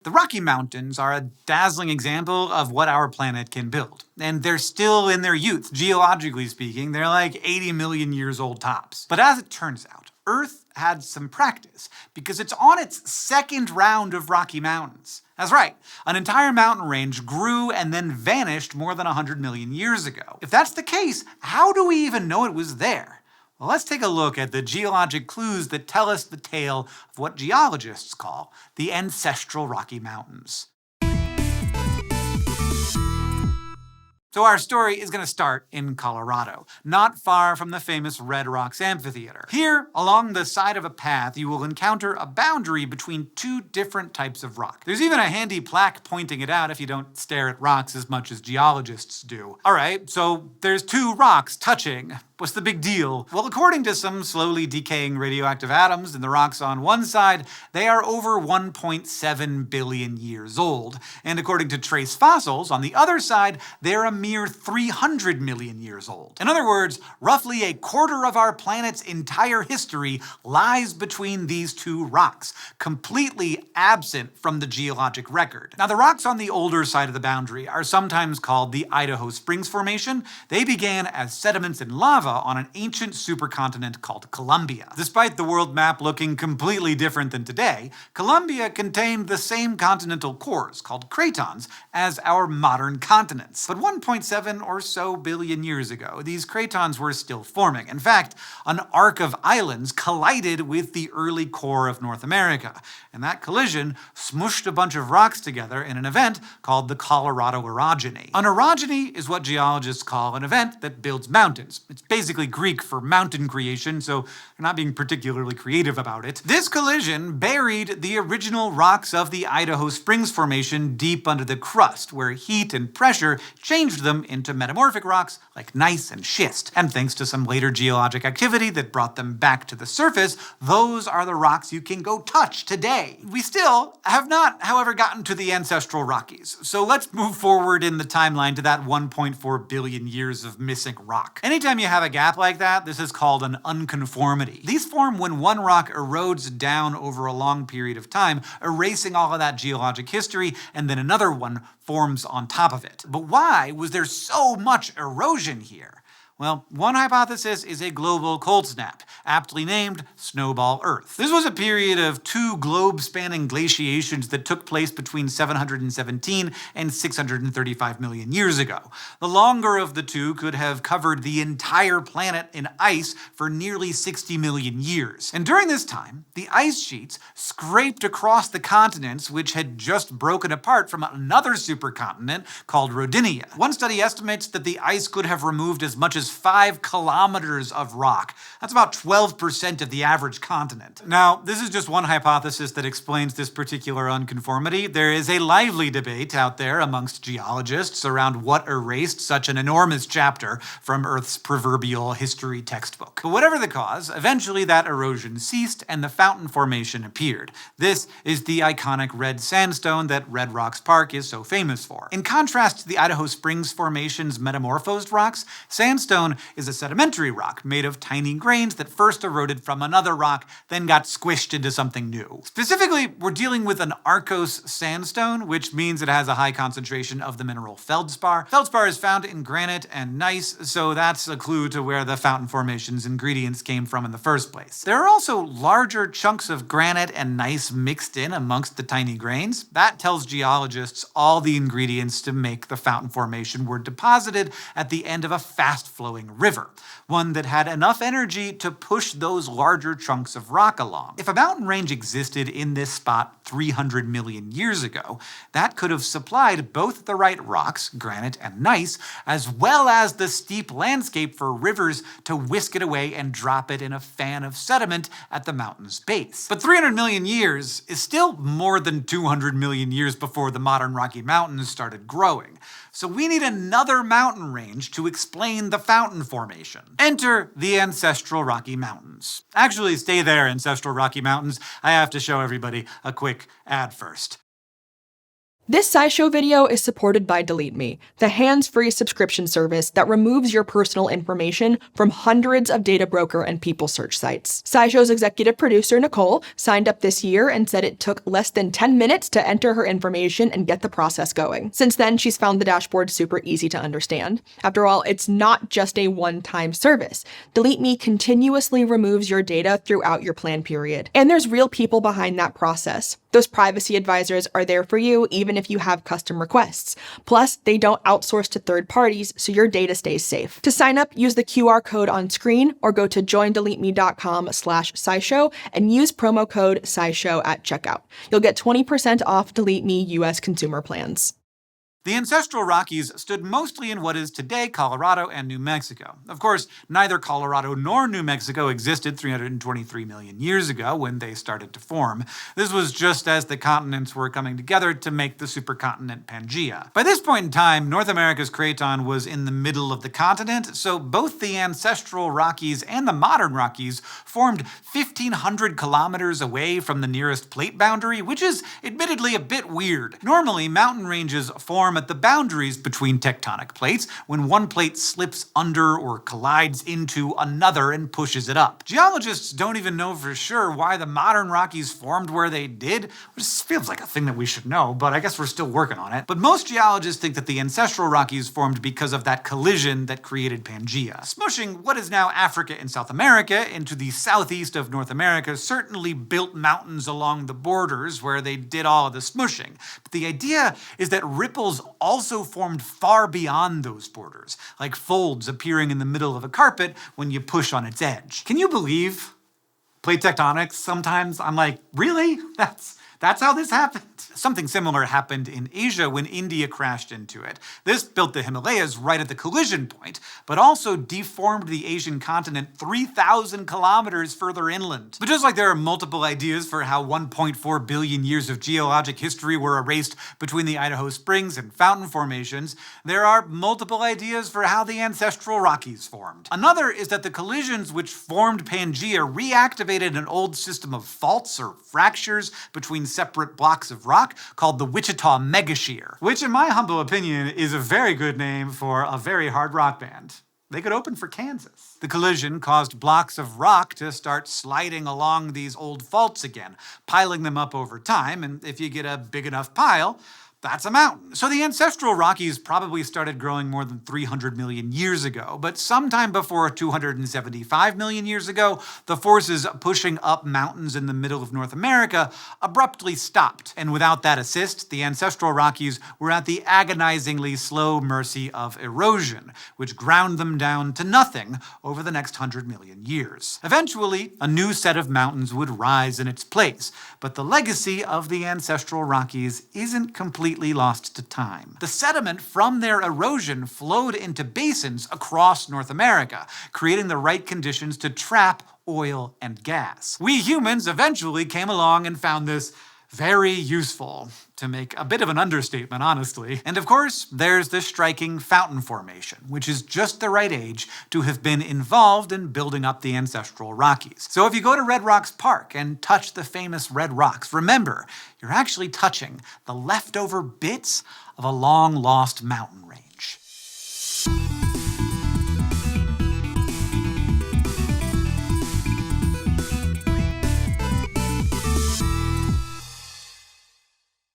The Rocky Mountains are a dazzling example of what our planet can build. And they're still in their youth. Geologically speaking, they're like 80 million years old tops. But as it turns out, Earth had some practice because it's on its second round of Rocky Mountains. That's right, an entire mountain range grew and then vanished more than 100 million years ago. If that's the case, how do we even know it was there? Well, let's take a look at the geologic clues that tell us the tale of what geologists call the ancestral Rocky Mountains. So our story is going to start in Colorado, not far from the famous Red Rocks Amphitheater. Here, along the side of a path, you will encounter a boundary between two different types of rock. There's even a handy plaque pointing it out if you don't stare at rocks as much as geologists do. Alright, so there's two rocks touching. What's the big deal? Well, according to some slowly decaying radioactive atoms in the rocks on one side, they are over 1.7 billion years old. And according to trace fossils on the other side, they're a mere 300 million years old. In other words, roughly a quarter of our planet's entire history lies between these two rocks, completely absent from the geologic record. Now, the rocks on the older side of the boundary are sometimes called the Idaho Springs Formation. They began as sediments and lava on an ancient supercontinent called Columbia. Despite the world map looking completely different than today, Columbia contained the same continental cores, called cratons, as our modern continents. But 1.7 or so billion years ago, these cratons were still forming. In fact, an arc of islands collided with the early core of North America, and that collision smushed a bunch of rocks together in an event called the Colorado orogeny. An orogeny is what geologists call an event that builds mountains. It's basically Greek for mountain creation, so they're not being particularly creative about it. This collision buried the original rocks of the Idaho Springs Formation deep under the crust, where heat and pressure changed them into metamorphic rocks like gneiss and schist. And thanks to some later geologic activity that brought them back to the surface, those are the rocks you can go touch today. We still have not, however, gotten to the ancestral Rockies, so let's move forward in the timeline to that 1.4 billion years of missing rock. Anytime you have a gap like that, this is called an unconformity. These form when one rock erodes down over a long period of time, erasing all of that geologic history, and then another one forms on top of it. But why was there so much erosion here? Well, one hypothesis is a global cold snap, aptly named Snowball Earth. This was a period of two globe-spanning glaciations that took place between 717 and 635 million years ago. The longer of the two could have covered the entire planet in ice for nearly 60 million years. And during this time, the ice sheets scraped across the continents which had just broken apart from another supercontinent called Rodinia. One study estimates that the ice could have removed as much as 5 kilometers of rock. That's about 12% of the average continent. Now, this is just one hypothesis that explains this particular unconformity. There is a lively debate out there amongst geologists around what erased such an enormous chapter from Earth's proverbial history textbook. But whatever the cause, eventually that erosion ceased and the fountain formation appeared. This is the iconic red sandstone that Red Rocks Park is so famous for. In contrast to the Idaho Springs Formation's metamorphosed rocks, sandstone is a sedimentary rock made of tiny grains that first eroded from another rock, then got squished into something new. Specifically, we're dealing with an Arkose sandstone, which means it has a high concentration of the mineral feldspar. Feldspar is found in granite and gneiss, so that's a clue to where the fountain formation's ingredients came from in the first place. There are also larger chunks of granite and gneiss mixed in amongst the tiny grains. That tells geologists all the ingredients to make the fountain formation were deposited at the end of a fast-flowing river, one that had enough energy to push those larger chunks of rock along. If a mountain range existed in this spot 300 million years ago, that could have supplied both the right rocks, granite and gneiss, as well as the steep landscape for rivers to whisk it away and drop it in a fan of sediment at the mountain's base. But 300 million years is still more than 200 million years before the modern Rocky Mountains started growing. So we need another mountain range to explain the fountain formation. Enter the ancestral Rocky Mountains. Actually, stay there, ancestral Rocky Mountains. I have to show everybody a quick ad first. This SciShow video is supported by Delete Me, the hands-free subscription service that removes your personal information from hundreds of data broker and people search sites. SciShow's executive producer, Nicole, signed up this year and said it took less than 10 minutes to enter her information and get the process going. Since then, she's found the dashboard super easy to understand. After all, it's not just a one-time service. Delete Me continuously removes your data throughout your plan period. And there's real people behind that process. Those privacy advisors are there for you even if you have custom requests. Plus, they don't outsource to third parties, so your data stays safe. To sign up, use the QR code on screen or go to joindeleteme.com/scishow and use promo code SciShow at checkout. You'll get 20% off Delete Me US consumer plans. The ancestral Rockies stood mostly in what is today Colorado and New Mexico. Of course, neither Colorado nor New Mexico existed 323 million years ago when they started to form. This was just as the continents were coming together to make the supercontinent Pangaea. By this point in time, North America's craton was in the middle of the continent, so both the ancestral Rockies and the modern Rockies formed 1,500 kilometers away from the nearest plate boundary, which is admittedly a bit weird. Normally, mountain ranges form at the boundaries between tectonic plates when one plate slips under or collides into another and pushes it up. Geologists don't even know for sure why the modern Rockies formed where they did, which feels like a thing that we should know, but I guess we're still working on it. But most geologists think that the ancestral Rockies formed because of that collision that created Pangaea. Smushing what is now Africa and South America into the southeast of North America certainly built mountains along the borders where they did all of the smushing. But the idea is that ripples also formed far beyond those borders, like folds appearing in the middle of a carpet when you push on its edge. Can you believe plate tectonics sometimes? I'm like, really? That's how this happened? Something similar happened in Asia when India crashed into it. This built the Himalayas right at the collision point, but also deformed the Asian continent 3,000 kilometers further inland. But just like there are multiple ideas for how 1.4 billion years of geologic history were erased between the Idaho Springs and Fountain formations, there are multiple ideas for how the ancestral Rockies formed. Another is that the collisions which formed Pangaea reactivated an old system of faults or fractures between separate blocks of rock called the Wichita Megashear, which in my humble opinion is a very good name for a very hard rock band. They could open for Kansas. The collision caused blocks of rock to start sliding along these old faults again, piling them up over time, and if you get a big enough pile, that's a mountain. So the ancestral Rockies probably started growing more than 300 million years ago, but sometime before 275 million years ago, the forces pushing up mountains in the middle of North America abruptly stopped. And without that assist, the ancestral Rockies were at the agonizingly slow mercy of erosion, which ground them down to nothing over the next 100 million years. Eventually, a new set of mountains would rise in its place, but the legacy of the ancestral Rockies isn't completely lost to time. The sediment from their erosion flowed into basins across North America, creating the right conditions to trap oil and gas. We humans eventually came along and found this very useful, to make a bit of an understatement, honestly. And of course, there's the striking Fountain Formation, which is just the right age to have been involved in building up the ancestral Rockies. So if you go to Red Rocks Park and touch the famous red rocks, remember, you're actually touching the leftover bits of a long-lost mountain range.